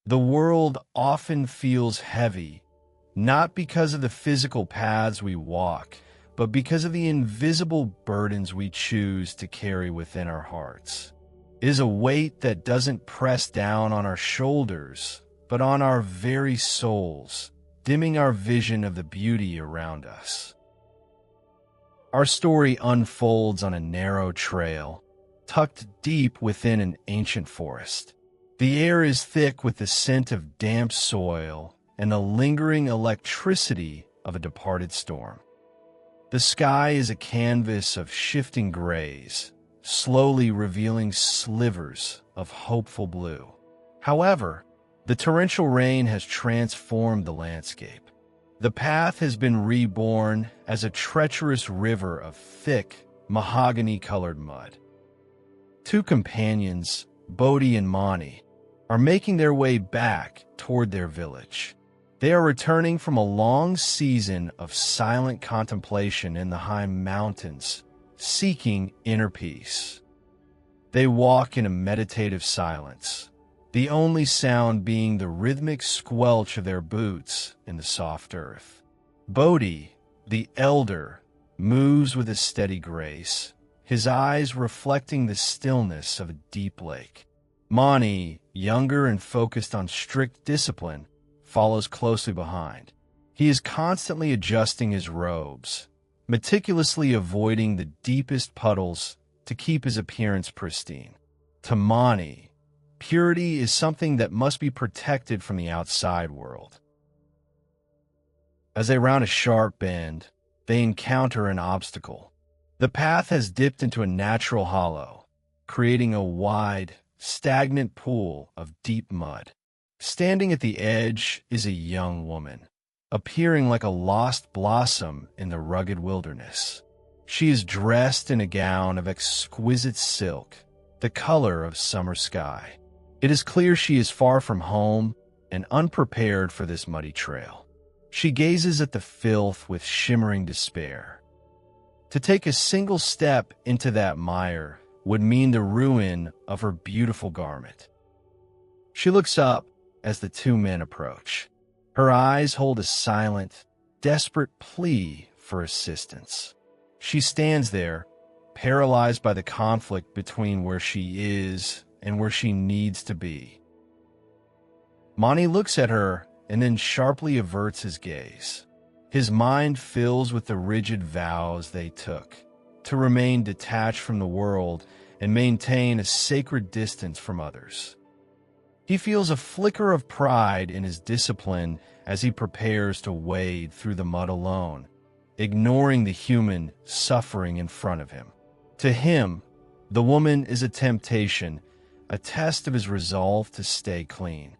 The world often feels heavy, not because of the physical paths we walk, but because of the invisible burdens we choose to carry within our hearts. It is a weight that doesn't press down on our shoulders, but on our very souls, dimming our vision of the beauty around us. Our story unfolds on a narrow trail, tucked deep within an ancient forest. The air is thick with the scent of damp soil and the lingering electricity of a departed storm. The sky is a canvas of shifting grays, slowly revealing slivers of hopeful blue. However, the torrential rain has transformed the landscape. The path has been reborn as a treacherous river of thick, mahogany-colored mud. Two companions, Bodhi and Mani, are making their way back toward their village. They are returning from a long season of silent contemplation in the high mountains, seeking inner peace. They walk in a meditative silence, the only sound being the rhythmic squelch of their boots in the soft earth. Bodhi, the elder, moves with a steady grace, his eyes reflecting the stillness of a deep lake. Mani, younger and focused on strict discipline, follows closely behind. He is constantly adjusting his robes, meticulously avoiding the deepest puddles to keep his appearance pristine. To Mani, purity is something that must be protected from the outside world. As they round a sharp bend, they encounter an obstacle. The path has dipped into a natural hollow, creating a wide, stagnant pool of deep mud. Standing at the edge is a young woman, appearing like a lost blossom in the rugged wilderness. She is dressed in a gown of exquisite silk, the color of summer sky. It is clear she is far from home and unprepared for this muddy trail. She gazes at the filth with shimmering despair. To take a single step into that mire would mean the ruin of her beautiful garment. She looks up as the two men approach. Her eyes hold a silent, desperate plea for assistance. She stands there, paralyzed by the conflict between where she is and where she needs to be. Mani looks at her and then sharply averts his gaze. His mind fills with the rigid vows they took to remain detached from the world and maintain a sacred distance from others. He feels a flicker of pride in his discipline as he prepares to wade through the mud alone, ignoring the human suffering in front of him. To him, the woman is a temptation, a test of his resolve to stay clean.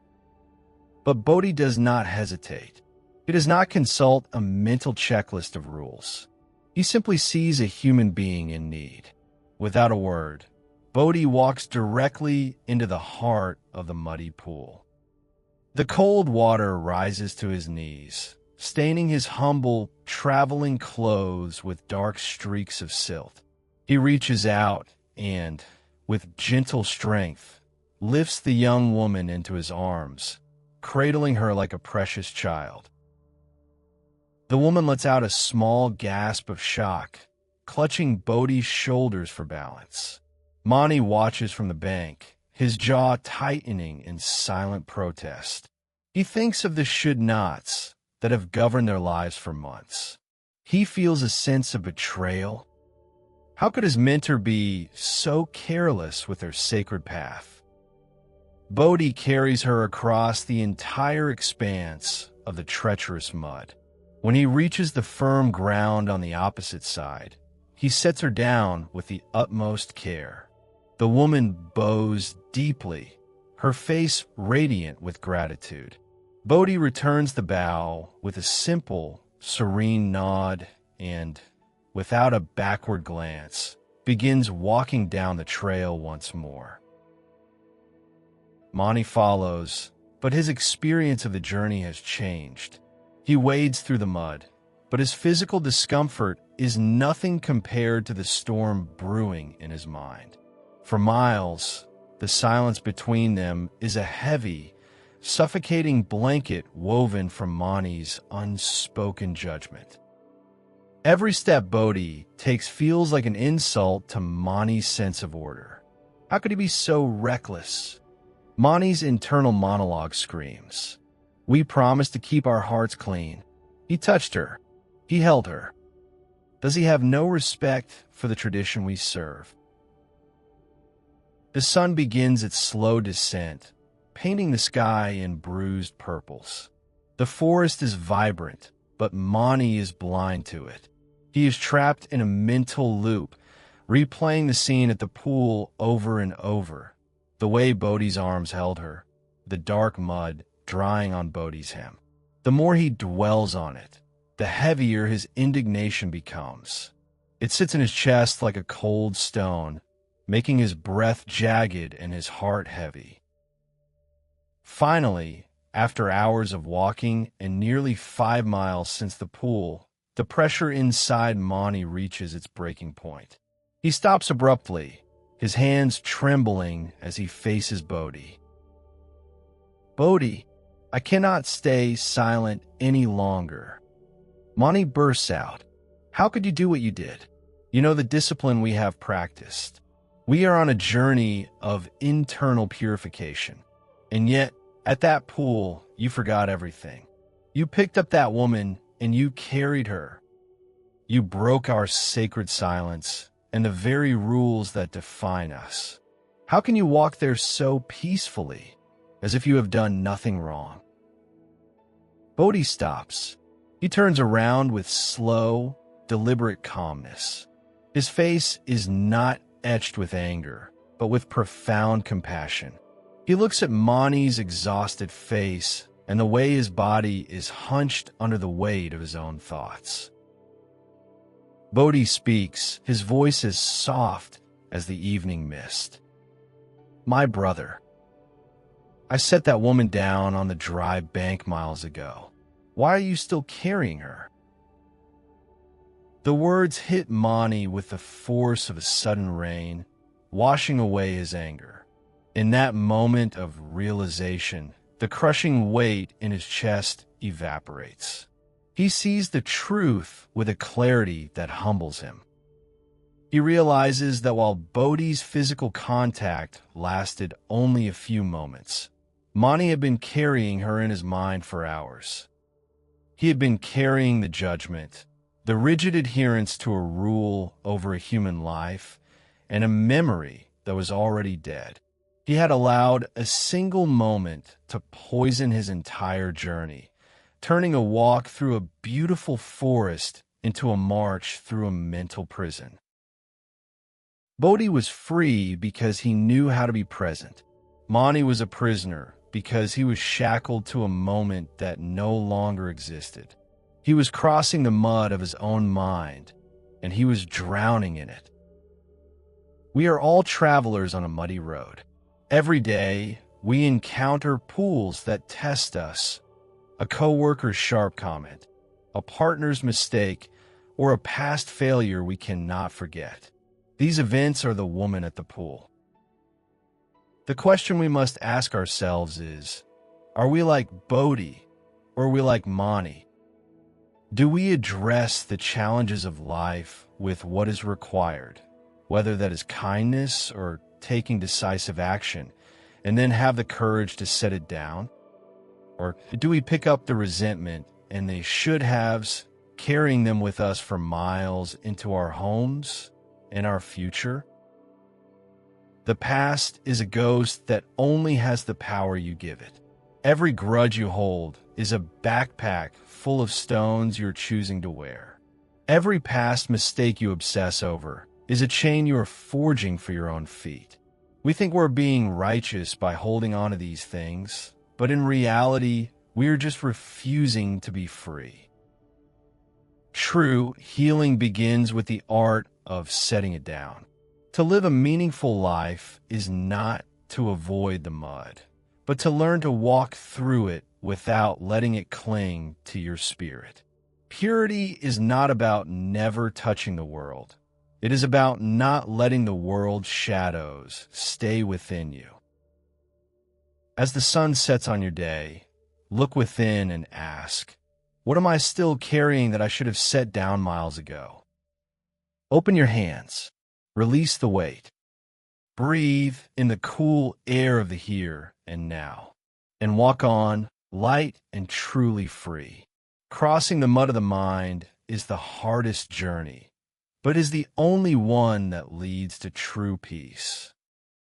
But Bodhi does not hesitate. He does not consult a mental checklist of rules. He simply sees a human being in need. Without a word, Bodhi walks directly into the heart of the muddy pool. The cold water rises to his knees, staining his humble, traveling clothes with dark streaks of silt. He reaches out and, with gentle strength, lifts the young woman into his arms, cradling her like a precious child. The woman lets out a small gasp of shock, clutching Bodhi's shoulders for balance. Mani watches from the bank, his jaw tightening in silent protest. He thinks of the should-nots that have governed their lives for months. He feels a sense of betrayal. How could his mentor be so careless with her sacred path? Bodhi carries her across the entire expanse of the treacherous mud. When he reaches the firm ground on the opposite side, he sets her down with the utmost care. The woman bows deeply, her face radiant with gratitude. Bodhi returns the bow with a simple, serene nod and, without a backward glance, begins walking down the trail once more. Mani follows, but his experience of the journey has changed. He wades through the mud, but his physical discomfort is nothing compared to the storm brewing in his mind. For miles, the silence between them is a heavy, suffocating blanket woven from Mani's unspoken judgment. Every step Bodhi takes feels like an insult to Mani's sense of order. How could he be so reckless? Mani's internal monologue screams, "We promised to keep our hearts clean." He touched her. He held her. Does he have no respect for the tradition we serve? The sun begins its slow descent, painting the sky in bruised purples. The forest is vibrant, but Mani is blind to it. He is trapped in a mental loop, replaying the scene at the pool over and over. The way Bodhi's arms held her, the dark mud drying on Bodhi's hem. The more he dwells on it, the heavier his indignation becomes. It sits in his chest like a cold stone, making his breath jagged and his heart heavy. Finally, after hours of walking and nearly 5 miles since the pool, the pressure inside Mani reaches its breaking point. He stops abruptly, his hands trembling as he faces Bodhi. "Bodhi, I cannot stay silent any longer." Mani bursts out. "How could you do what you did? You know the discipline we have practiced. We are on a journey of internal purification. And yet, at that pool, you forgot everything. You picked up that woman and you carried her. You broke our sacred silence and the very rules that define us. How can you walk there so peacefully, as if you have done nothing wrong?" Bodhi stops. He turns around with slow, deliberate calmness. His face is not etched with anger, but with profound compassion. He looks at Mani's exhausted face and the way his body is hunched under the weight of his own thoughts. Bodhi speaks, his voice is soft as the evening mist. "My brother, I set that woman down on the dry bank miles ago. Why are you still carrying her?" The words hit Mani with the force of a sudden rain, washing away his anger. In that moment of realization, the crushing weight in his chest evaporates. He sees the truth with a clarity that humbles him. He realizes that while Bodhi's physical contact lasted only a few moments, Mani had been carrying her in his mind for hours. He had been carrying the judgment, the rigid adherence to a rule over a human life, and a memory that was already dead. He had allowed a single moment to poison his entire journey, turning a walk through a beautiful forest into a march through a mental prison. Bodhi was free because he knew how to be present. Mani was a prisoner because he was shackled to a moment that no longer existed. He was crossing the mud of his own mind, and he was drowning in it. We are all travelers on a muddy road. Every day, we encounter pools that test us. A coworker's sharp comment, a partner's mistake, or a past failure we cannot forget. These events are the woman at the pool. The question we must ask ourselves is, are we like Bodhi or are we like Mani? Do we address the challenges of life with what is required, whether that is kindness or taking decisive action, and then have the courage to set it down? Or do we pick up the resentment and the should-haves, carrying them with us for miles into our homes and our future? The past is a ghost that only has the power you give it. Every grudge you hold is a backpack full of stones you're choosing to wear. Every past mistake you obsess over is a chain you are forging for your own feet. We think we're being righteous by holding on to these things, but in reality, we are just refusing to be free. True healing begins with the art of setting it down. To live a meaningful life is not to avoid the mud, but to learn to walk through it without letting it cling to your spirit. Purity is not about never touching the world. It is about not letting the world's shadows stay within you. As the sun sets on your day, look within and ask, what am I still carrying that I should have set down miles ago? Open your hands, release the weight, breathe in the cool air of the here and now, and walk on, light and truly free. Crossing the mud of the mind is the hardest journey, but is the only one that leads to true peace.